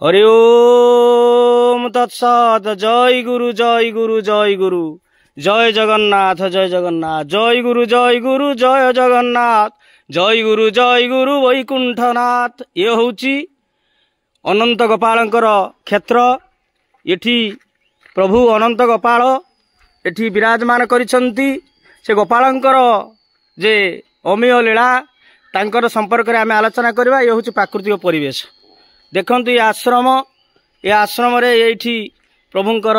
हरि ओम तत्सत। जय गुरु जय गुरु जय गुरु। जय जगन्नाथ जय जगन्नाथ। जय गुरु जय जगन्नाथ। जय गुरु वैकुंठनाथ। ये होची अनंत गोपालंकर क्षेत्र। एठी प्रभु अनंत गोपाल एठी विराजमान करिसंती। से गोपालंकर जे अमेय लीला तांकर संपर्क में आम आलोचना करवा। ये होची प्राकृतिक परिवेश। देखंतु ये आश्रम रे एठी प्रभुंकर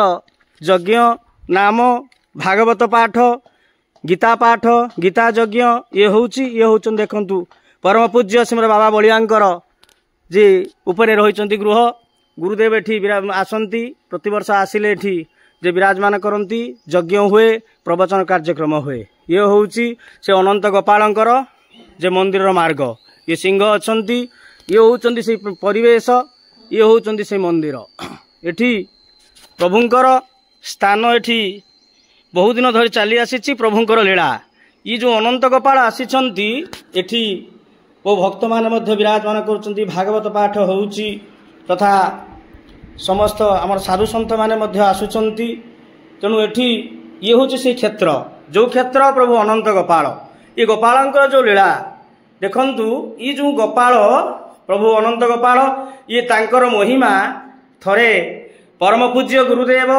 यज्ञ नाम भागवत पाठ गीता पाठ गीता यज्ञ ये होउची देखंतु परम पूज्य श्रीमद बाबा बलियांकर जे उपरे रहिचंती गृह। गुरुदेव एठी आसंती प्रतिवर्ष आसिले एठी जे विराजमान करंती। यज्ञ हुए प्रवचन कार्यक्रम हुए। ये होउची से अनंत गोपालंकर जे मंदिर मार्ग। ये सिंह अछंती। ये होउचंती से परिवेश। ये होउचंती से मंदिर। एठी प्रभुंकर स्थान एठी बहुत दिन धरी चली आसी प्रभुंकर लीला। ये जो अनंत गोपाल आसीचंती एठी वो भक्त माने मध्य विराजमान करुचंती। भागवत पाठ होउची तथा समस्त आमर साधु संत माने मध्य आसुचंती। तेणु एठी ये होउची से क्षेत्र जो क्षेत्र प्रभु अनंत गोपाल। ये गोपालंकर जो लीला देखंतु ये जो गोपाल प्रभु अनंत गोपाल ये तांकर महिमा थरे परम पूज्य गुरुदेव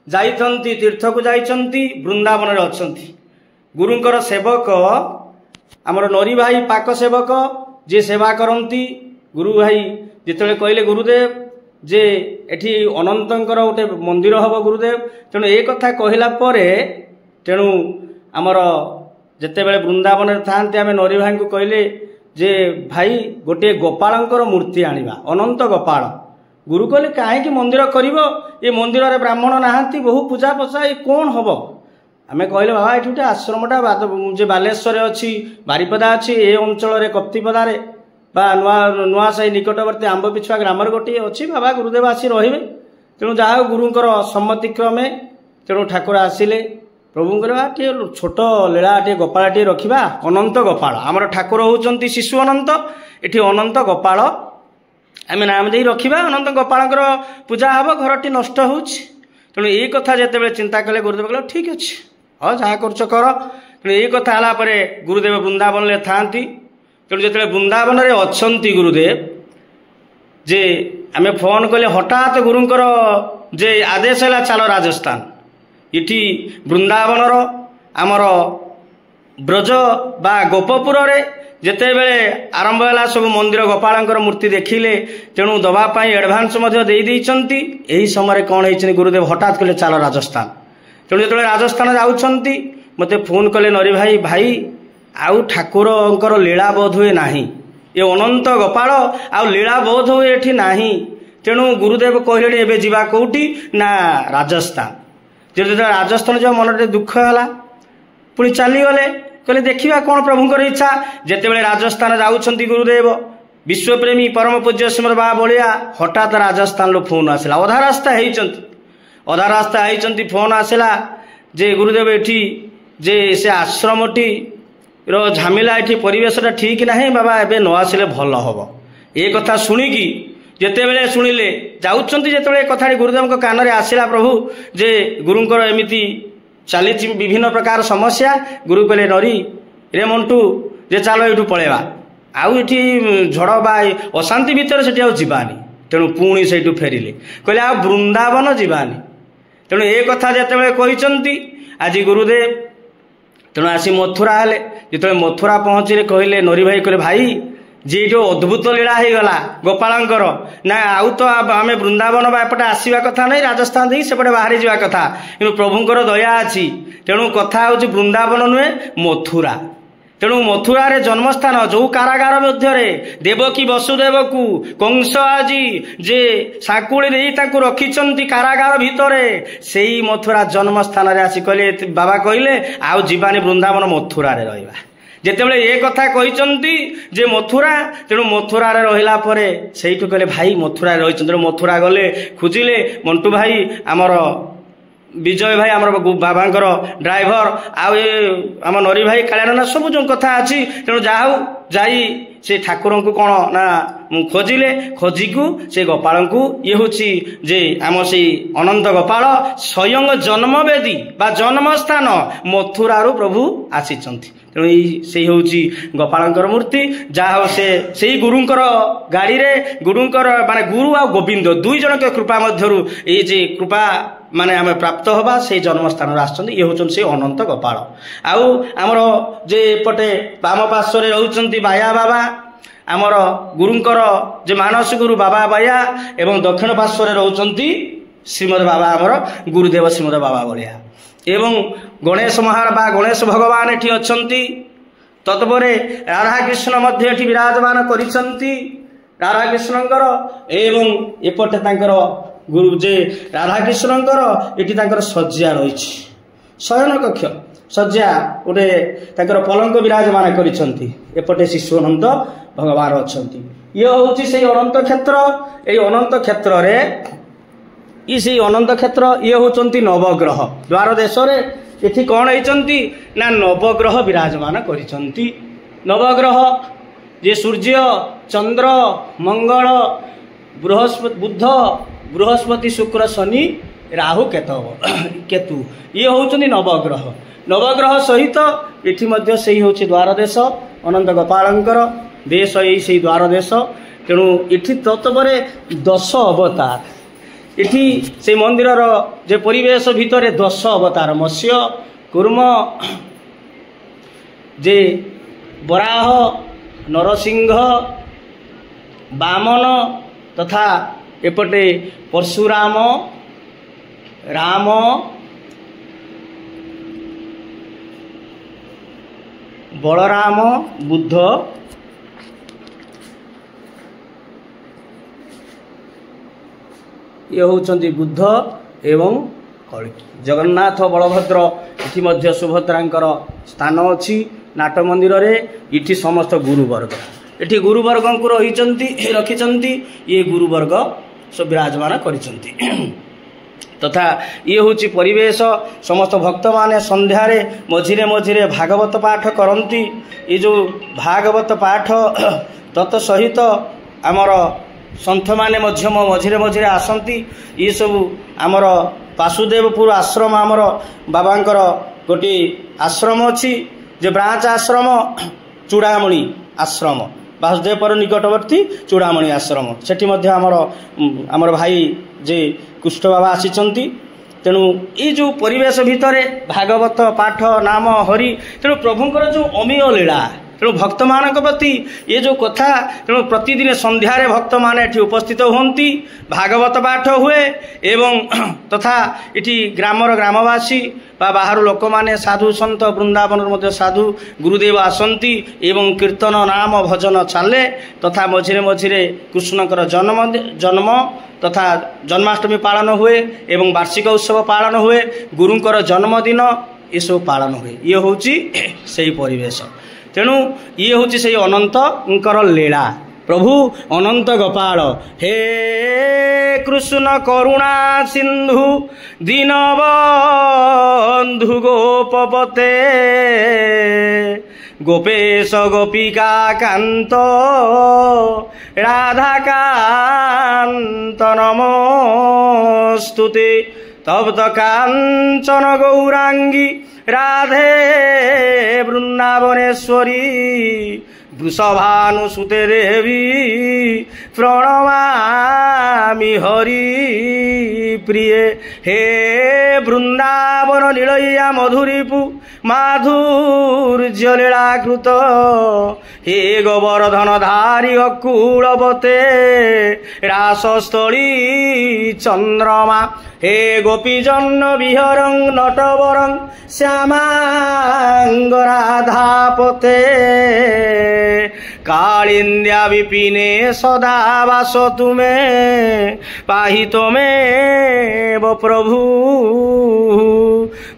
जाइछंती तीर्थ को जाइछंती वृंदावन रे अछंती। गुरुंकर सेवक आमर नरी भाई पाक सेवक जे सेवा करंती। गुरु भाई जेतले कहले गुरुदेव जे एठी अनंतंकर गोटे मंदिर हबो गुरुदेव। तेणु ए कथा कहला परे तेणु आमर जेतेबेले वृंदावन रे थांते आमे नरी भाई को कहले जे भाई गोटे गोपालंकर मूर्ति आनिबा अनंत गोपाल। गुरु कहले काहे मंदिर करिवो ये मंदिर रे ब्राह्मण नाहांती बहु पूजा पछा ये कोन हबो। आमे कहले बाबा एठी गोटे आश्रमटा जे बालेश्वर अछि बारिपदा अछि ए अंचल रे कप्तिपदा रे बा नुआ साई निकटवर्ती आंब पिछुआ ग्रामर गोटे अछि बाबा गुरुदेव आसी रहिबे। तेणु जाओ गुरुंकर सम्मति क्रमे तेणु ठाकुर आसिले। प्रभुंकर टे छोट लीला टे गोपाल टे रखिबा अनंत गोपाल। आमर ठाकुर होउचंती शिशु अनंत एठी अनंत गोपाल आम नाम दे रखिबा। अनंत गोपालंकर पूजा हब घरटी नष्ट होउछि। तेणु ये कथा जेतेबेले चिंता कले गुरुदेव कहले ठीक अछि हाँ जहाँ करछ कर। तेणु ये कथा हला परे गुरुदेव वृंदावन रे थांती। तेणु जेतेबेले वृंदावन रे अछंती गुरुदेव जे आमे फोन कले हठात गुरुंकर जे आदेश हला चलो राजस्थान। इठी वृंदावनर आमर ब्रज बा गोपपुर रे जेतेबेले आरंभ होला सब मंदिर गोपालंकर मूर्ति देखिले। तेणु दबा पाई एडवांस मध्य देई दैचंती। एही समय कोन हेछि गुरुदेव हठात कले चलो राजस्थान। तेणु जेतेबेले राजस्थान जाउछंती मते फोन कले नरी भाई भाई आउ ठाकुरंकर लीला बोध हुए नाही। ये अनंत गोपाल आउ लीला बोध हुए एठी नाही। तेणु गुरुदेव कहले एबे जिबा कोउटी ना राजस्थान। जे राजस्थान जो मन दुख है पुणी चली गले कहले देखिबा कौन प्रभुंकर इच्छा। जेतेबेले राजस्थान जाउछंती गुरुदेव विश्वप्रेमी परम पूज्य श्रीमद बाबा बलिया हठात राजस्थान लो फोन आसला। अधा रास्ता हेइचंती फोन आसला जे गुरुदेव एठी जे से आश्रमटी रो झामिला एठी परिवेशटा ठीक नाही बाबा एबे न आसिले भल हबो। ए कथा सुनिकी जेतेबेले सुनिले जाउछंती जेतेबेले कथाटी गुरुदेव को कान रे आसिला प्रभु जे गुरुंकर एमिति चली विभिन्न प्रकार समस्या। गुरु कहले नरी रे मंटू जे चलो एठू पळेवा आउ एठी झड़ बा अशांति भितर सेठी आउ जीवानी। तेणु पुणी सेठू फेरिले कहले आ वृंदावन जीवानी। तेणु ए कथा जेतेबेले कहिचंती आज गुरुदेव तेणु आसी मथुरा हेले। जेतेबेले मथुरा पहुंचीले कहले नरी भाई कहले भाई जे जो अद्भुत लीला हो गला गोपालंकर ना आउ तो आम वृंदावन बापटे आसवा कथा नहीं राजस्थान दे सेपटे बाहरी जावा कथा। कि प्रभुंकर दया अच्छी। तेणु कथा हूँ वृंदावन नुहे मथुरा। तेणु मथुरा रे जन्मस्थान जो कारागार मध्य देवकी वसुदेव को कंस आजी जे साकुड़ी दे रखिंट कारागार भितर से मथुरा जन्मस्थान आसी कहले बाबा कहले आउ जीवानी वृंदावन मथुरा रे रहिबा। जेतेबेले ये कथा कहिचंती जे मथुरा तेणु मथुरा रे रहिला परे सेइठु कहले भाई मथुरा रे रहिचंती। मथुरा गले खुजिले मंटू भाई आमर विजय भाई आमर बाबांकर ड्राइवर आउ आम नरी भाई कालियाना सब जो कथा अच्छी। तेणु जाऊ जाई से ठाकुर को कौन ना खोजिले खोजिकु से गोपाल को ये हूँ जे आम से अनंत गोपाल स्वयं जन्मवेदी बा जन्म स्थान मथुरारू प्रभु आसी तेणु से हूँ गोपाल मूर्ति जहाँ से गुरुंकर गाड़ी रे गुरुंकर माने गुरु आ गोविंद दुई जन के कृपा मध्यरु ये जे कृपा माने आम प्राप्त हवा से जन्म स्थान आसुँच ये हूँ से अनंत गोपाल आउ आमर जे पटे बाम पार्श्व रहउछंती बाया बाबा आमर गुरुंकर जे मानस गुरु बाबा बाया एवं दक्षिण पार्श्व रहउछंती श्रीमद बाबा आमर गुरुदेव श्रीमद बाबा बलिया एवं गणेश महार बा गणेश भगवान एठी अछंती तत्परे राधा कृष्ण मध्य एठी विराजमान करिसंती राधा कृष्णंकर एवं एपटे तांकर गुरु जे राधा कृष्णंकर एठी तांकर सज्जा रहिछि शयन कक्ष सज्जा गोटे तांकर पलंक विराजमान करिसंती एपटे शिशु अनंत भगवान अछंती ये होछि से अनंत क्षेत्र ए अनंत क्षेत्र रे इसी अनंत क्षेत्र ये होचंती नवग्रह द्वार देश रे एठी कौन होचंती ना नवग्रह विराजमान करिसंती नवग्रह जे सूर्य चंद्र मंगल बृहस्पति बुध बृहस्पति शुक्र शनि राहु केतु ये होचंती नवग्रह नवग्रह सहित एठी मध्य सेही होछि द्वार देश अनंत गोपालंकर देश यही द्वार देश तेणु एठी तत्परे 10 अवतार इठी से मंदिर जे परिवेश भितर 10 अवतार मत्स्य कूर्म जे बराह नरसिंह वामन तथा एपटे परशुराम राम बलराम बुद्ध ये होचंती बुद्ध एवं कल्कि जगन्नाथ बलभद्र इति मध्य सुभद्रांकर स्थान अछि नाट मंदिर रे इठी समस्त गुरुवर्ग इठी गुरुवर्ग को रखिचंती ये गुरुवर्ग सब विराजमान करिचंती तथा ये होची परिवेश समस्त भक्त माने संध्या रे मझिरे मझिरे भागवत पाठ करंती ये जो भागवत पाठ तत् सहित आमर सन्थ माने मध्यम मझिरे मझिरे आसंती ये सब आमर वासुदेवपुर आश्रम आमर बाबांकर गोटे आश्रम अच्छी जे ब्रांच आश्रम चूड़ामणि आश्रम वासुदेवपुर निकटवर्ती चूड़ामणि आश्रम सेठी मध्य आमर भाई जे कुष्ठ बाबा आसीचंती तेणु ये जो परिवेश भितर भागवत पाठ नाम हरि तेणु प्रभुंकर जो अमीय लीला तेणु भक्त मान प्रति ये जो कथा तेणु प्रतिदिन संध्यारे भक्त माने एठी उपस्थित होती भागवत पाठ हुए एवं तथा इठी ग्रामर ग्रामवासी बा बाहर लोक माने साधु सन्त वृंदावन मध्य साधु गुरुदेव आसंती एवं कीर्तन नाम भजन चले तथा मझिरे मझिरे कृष्णकर जन्म तथा जन्माष्टमी पालन हुए एवं वार्षिक उत्सव पालन हुए गुरुंकर जन्मदिन ये सब पालन हुए ये होची सही परिवेश तेणु ये हूँ से अनंतर लीला प्रभु अनंत गोपाल हे कृष्ण करुणा सिंधु दीनबंधु गोपपते गोपेश गोपिका कांत राधाकांत नमोस्तुते तप्त कांचन गौरांगी राधे वृंदावनेश्वरी वृषभानुसुते देवी प्रणमामि हरि प्रिय हे वृंदावन लीलया मधुरीपु माधुर्य लीलाकृत हे गोवर्धन धारी अकूलवते रासस्थली चंद्रमा हे गोपीजन विहरं नटवरं श्यामांग राधापते कालिंद्या विपिने सदा वास तुमे पाहित में प्रभु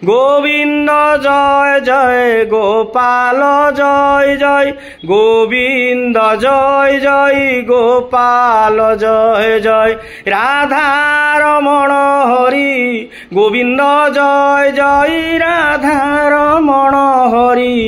गोविंद जय जय गोपाल जय जय गोविंद जय जय गोपाल जय जय राधा रमण হরি গোবিন্দ জয় জয় রাধা রমণ হরি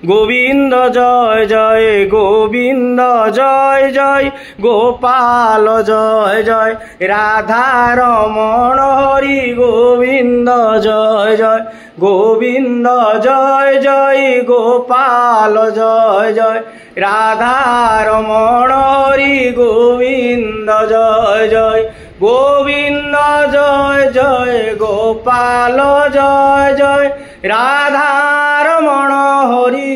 গোবিন্দ জয় জয় গোবিন্দ জয় জয় গোপাল জয় জয় রাধা রমণ হরি গোবিন্দ জয় জয় গোবিন্দ জয় জয় গোপাল জয় জয় রাধা রমণ হরি গোবিন্দ জয় জয় গোবিন্দ জয় জয় গোপাল জয় জয় রাধা রমণ হরি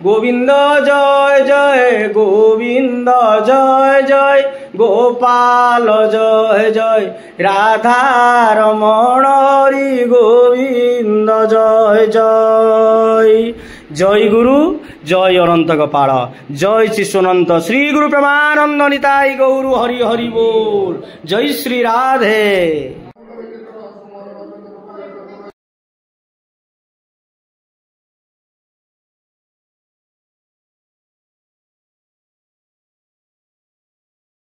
গোবিন্দ জয় জয় গোবিন্দ জয় জয় গোপাল জয় জয় রাধা রমণ হরি গোবিন্দ জয় জয়। জয় গুরু জয় অনন্ত গোপাল জয় শিষ্যনন্ত শ্রী গুরু প্রেমানন্দ নিতাই গৌর হরি হরি बोल। जय श्री राधे।